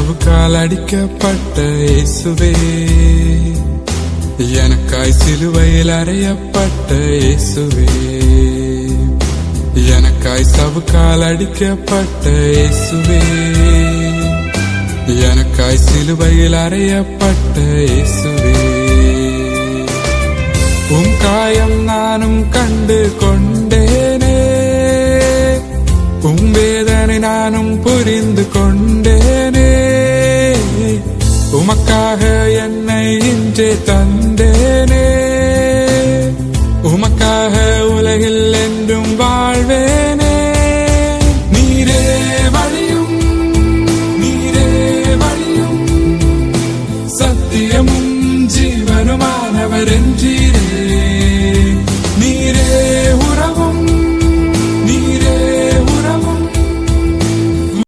சவுக்கால் அடிக்கப்பட்ட இயேசுவே, எனக்காய் சிலுவையில் அறையப்பட்ட இயேசுவே, எனக்காய் சவுக்கால் அடிக்கப்பட்ட இயேசுவே, எனக்காய் சிலுவையில் அறையப்பட்ட இயேசுவே. உம் காயம் நானும் கண்டு கொண்டேனே, உம் வேதனை நானும் புரிந்து கொண்டேனே, உமக்காக என்னை இன்றே தந்தேனே, உமக்காக உலகில் என்றும் வாழ்வே.